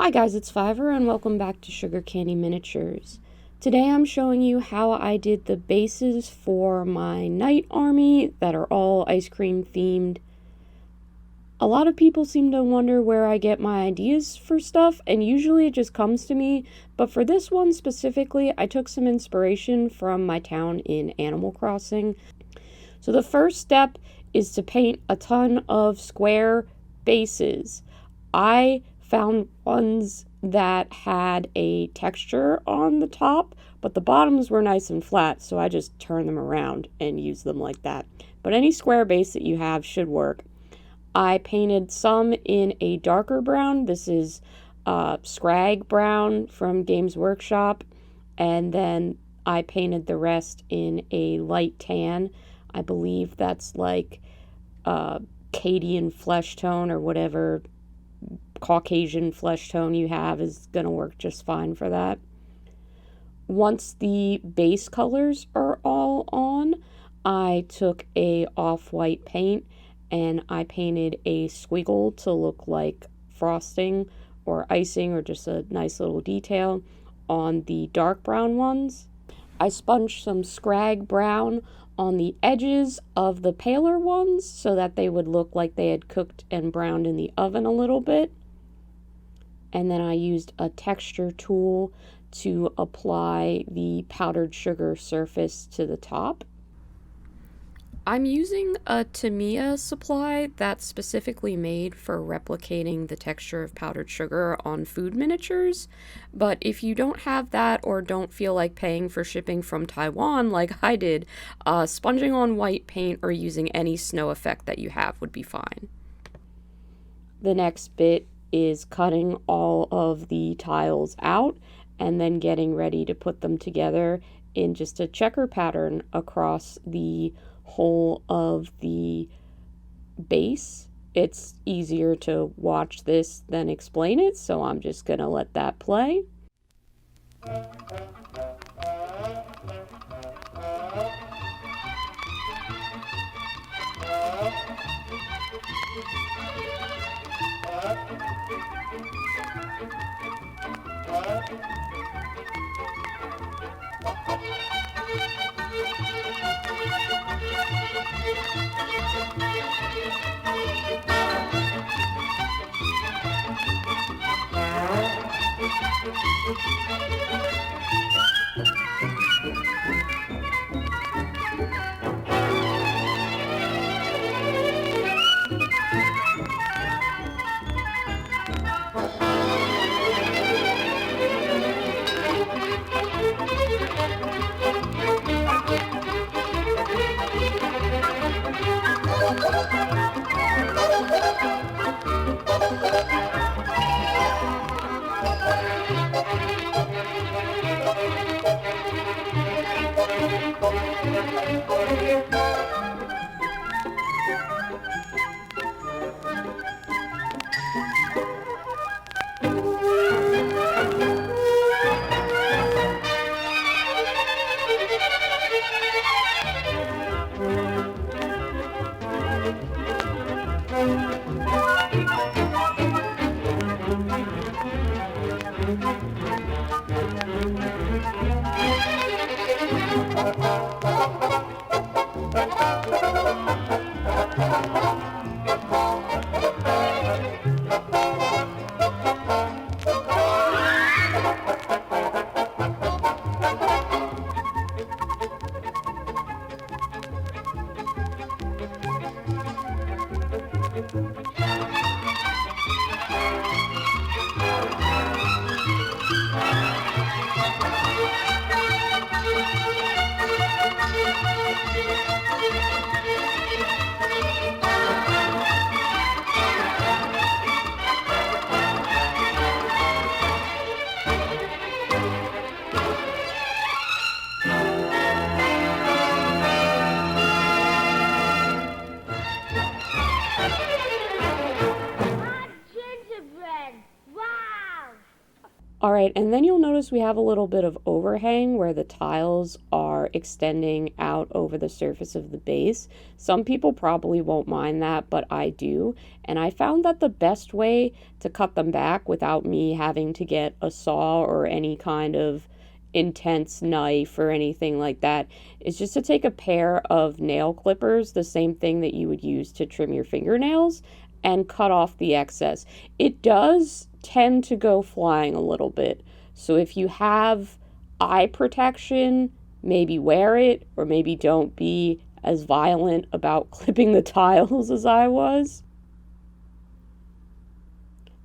Hi guys, it's Fiverr and welcome back to Sugar Candy Miniatures. Today I'm showing you how I did the bases for my Knight Army that are all ice cream themed. A lot of people seem to wonder where I get my ideas for stuff, and usually it just comes to me, but for this one specifically, I took some inspiration from my town in Animal Crossing. So the first step is to paint a ton of square bases. I found ones that had a texture on the top, but the bottoms were nice and flat, so I just turned them around and used them like that. But any square base that you have should work. I painted some in a darker brown. This is Scrag Brown from Games Workshop, and then I painted the rest in a light tan. I believe that's like Cadian flesh tone or whatever Caucasian flesh tone you have is going to work just fine for that. Once the base colors are all on, I took a off-white paint and I painted a squiggle to look like frosting or icing or just a nice little detail on the dark brown ones. I sponged some Scrag Brown on the edges of the paler ones so that they would look like they had cooked and browned in the oven a little bit. And then I used a texture tool to apply the powdered sugar surface to the top. I'm using a Tamiya supply that's specifically made for replicating the texture of powdered sugar on food miniatures, but if you don't have that or don't feel like paying for shipping from Taiwan like I did, sponging on white paint or using any snow effect that you have would be fine. The next bit is cutting all of the tiles out and then getting ready to put them together in just a checker pattern across the whole of the base. It's easier to watch this than explain it, so I'm just gonna let that play. Gingerbread! Wow! All right, and then you'll notice we have a little bit of overhang where the tiles are extending out over the surface of the base. Some people probably won't mind that, but I do. And I found that the best way to cut them back without me having to get a saw or any kind of intense knife or anything like that is just to take a pair of nail clippers, the same thing that you would use to trim your fingernails, and cut off the excess. It does tend to go flying a little bit. So if you have eye protection, maybe wear it, or maybe don't be as violent about clipping the tiles as I was.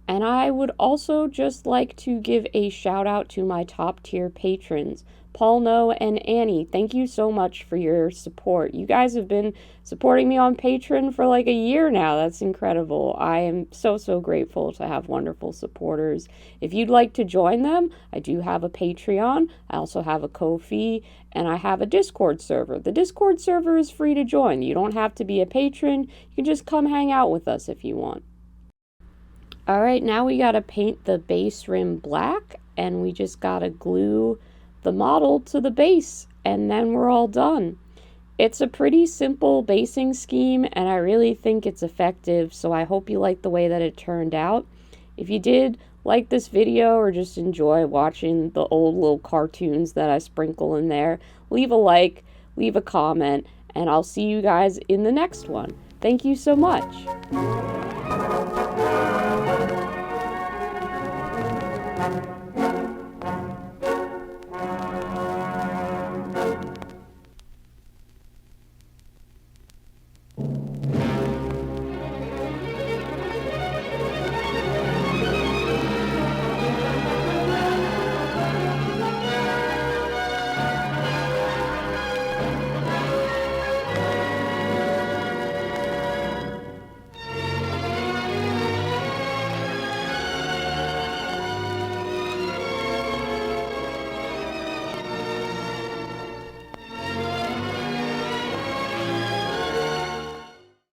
And I would also just like to give a shout out to my top tier patrons, Paul, No, and Annie. Thank you so much for your support. You guys have been supporting me on Patreon for like a year now. That's incredible. I am so, so grateful to have wonderful supporters. If you'd like to join them, I do have a Patreon. I also have a Ko-fi, and I have a Discord server. The Discord server is free to join. You don't have to be a patron. You can just come hang out with us if you want. All right, now we gotta paint the base rim black, and we just gotta glue the model to the base, and then we're all done. It's a pretty simple basing scheme, and I really think it's effective, so I hope you like the way that it turned out. If you did like this video or just enjoy watching the old little cartoons that I sprinkle in there, leave a like, leave a comment, and I'll see you guys in the next one. Thank you so much.